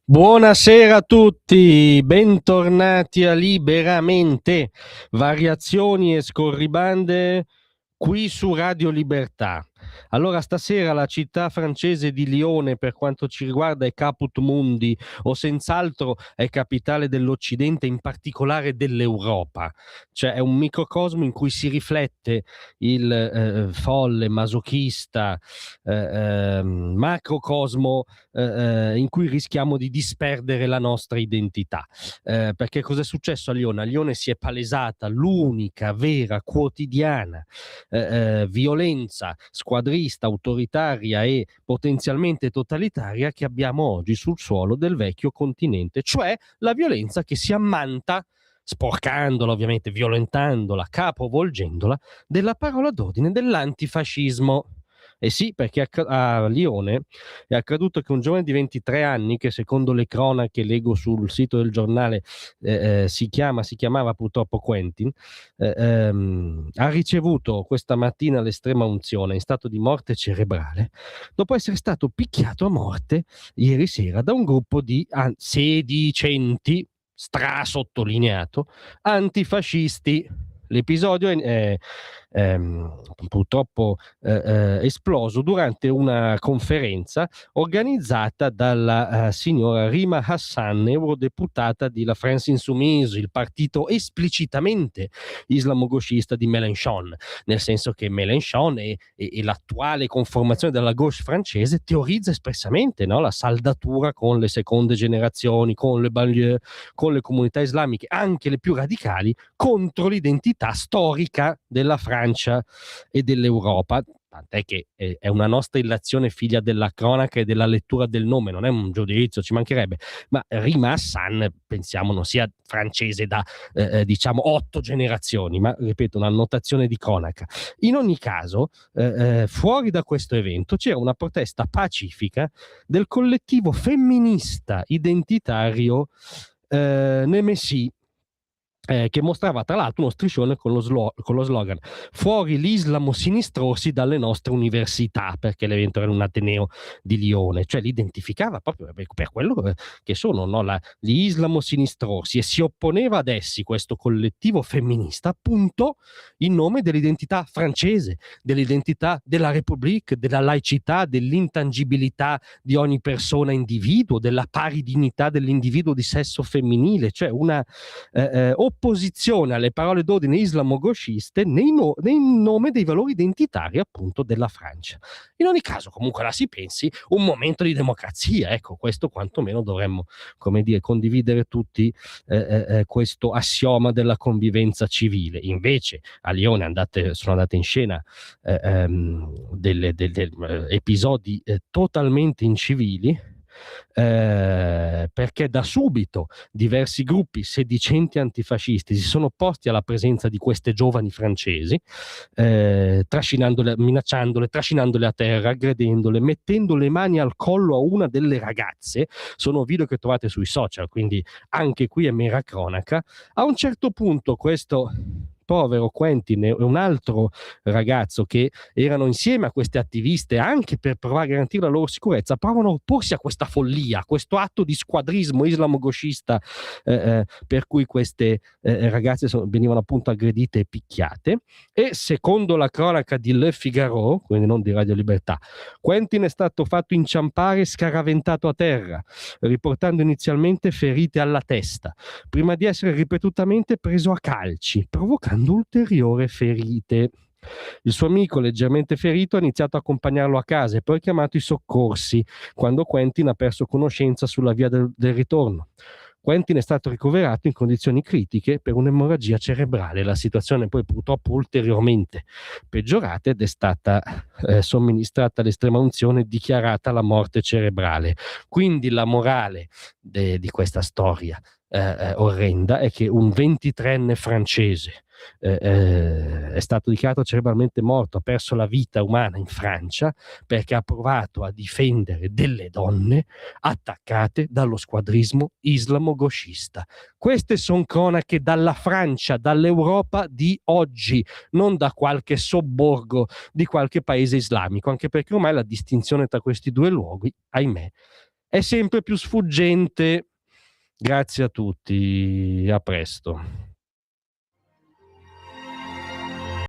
Buonasera a tutti, bentornati a Liberamente, variazioni e scorribande qui su Radio Libertà. Allora, stasera la città francese di Lione, per quanto ci riguarda, è caput mundi, o senz'altro è capitale dell'Occidente, in particolare dell'Europa. Cioè è un microcosmo in cui si riflette il folle, masochista, macrocosmo in cui rischiamo di disperdere la nostra identità. Perché cosa è successo a Lione? A Lione si è palesata l'unica vera quotidiana violenza squadrista, autoritaria e potenzialmente totalitaria che abbiamo oggi sul suolo del vecchio continente, cioè la violenza che si ammanta, sporcandola ovviamente, violentandola, capovolgendola, della parola d'ordine dell'antifascismo. Eh sì, perché a Lione è accaduto che un giovane di 23 anni, che secondo le cronache leggo sul sito del giornale si chiamava purtroppo Quentin, ha ricevuto questa mattina l'estrema unzione in stato di morte cerebrale, dopo essere stato picchiato a morte ieri sera da un gruppo di sedicenti, sottolineiato, antifascisti. L'episodio è purtroppo esploso durante una conferenza organizzata dalla signora Rima Hassan, eurodeputata della France Insoumise, il partito esplicitamente islamogauchista di Mélenchon, nel senso che Mélenchon e l'attuale conformazione della gauche francese teorizza espressamente, no, la saldatura con le seconde generazioni, con le banlieue, con le comunità islamiche, anche le più radicali, contro l'identità storica della Francia e dell'Europa. Tant'è che è una nostra illazione figlia della cronaca e della lettura del nome, non è un giudizio, ci mancherebbe, ma Rima Hassan pensiamo non sia francese da diciamo 8 generazioni, ma ripeto, una notazione di cronaca. In ogni caso, fuori da questo evento c'era una protesta pacifica del collettivo femminista identitario Nemesi, che mostrava tra l'altro uno striscione con lo slogan "Fuori l'Islamo sinistrosi dalle nostre università", perché l'evento era un ateneo di Lione, cioè li identificava proprio per quello che sono, no? Gli Islamo sinistrosi, e si opponeva ad essi, questo collettivo femminista, appunto in nome dell'identità francese, dell'identità della République, della laicità, dell'intangibilità di ogni persona individuo, della pari dignità dell'individuo di sesso femminile, cioè una opposizione alle parole d'ordine islamogauchiste nei nome dei valori identitari appunto della Francia. In ogni caso, comunque la si pensi, un momento di democrazia, ecco, questo quantomeno dovremmo, come dire, condividere tutti questo assioma della convivenza civile. Invece a Lione sono andate in scena episodi totalmente incivili, perché da subito diversi gruppi sedicenti antifascisti si sono opposti alla presenza di queste giovani francesi, minacciandole, trascinandole a terra, aggredendole, mettendo le mani al collo a una delle ragazze. Sono video che trovate sui social, quindi anche qui è mera cronaca. A un certo punto questo povero Quentin e un altro ragazzo che erano insieme a queste attiviste anche per provare a garantire la loro sicurezza, provano a opporsi a questa follia, a questo atto di squadrismo islamogauchista, per cui queste ragazze venivano appunto aggredite e picchiate. E secondo la cronaca di Le Figaro, quindi non di Radio Libertà, Quentin è stato fatto inciampare e scaraventato a terra, riportando inizialmente ferite alla testa, prima di essere ripetutamente preso a calci, provocando ulteriori ferite. Il suo amico, leggermente ferito, ha iniziato a accompagnarlo a casa e poi ha chiamato i soccorsi, quando Quentin ha perso conoscenza sulla via del ritorno. Quentin è stato ricoverato in condizioni critiche per un'emorragia cerebrale. La situazione poi purtroppo ulteriormente peggiorata ed è stata somministrata l'estrema unzione e dichiarata la morte cerebrale. Quindi la morale di questa storia orrenda è che un 23enne francese è stato dichiarato cerebralmente morto, ha perso la vita umana in Francia perché ha provato a difendere delle donne attaccate dallo squadrismo islamogauchista. Queste sono cronache dalla Francia, dall'Europa di oggi, non da qualche sobborgo di qualche paese islamico, anche perché ormai la distinzione tra questi due luoghi, ahimè, è sempre più sfuggente. Grazie a tutti, a presto.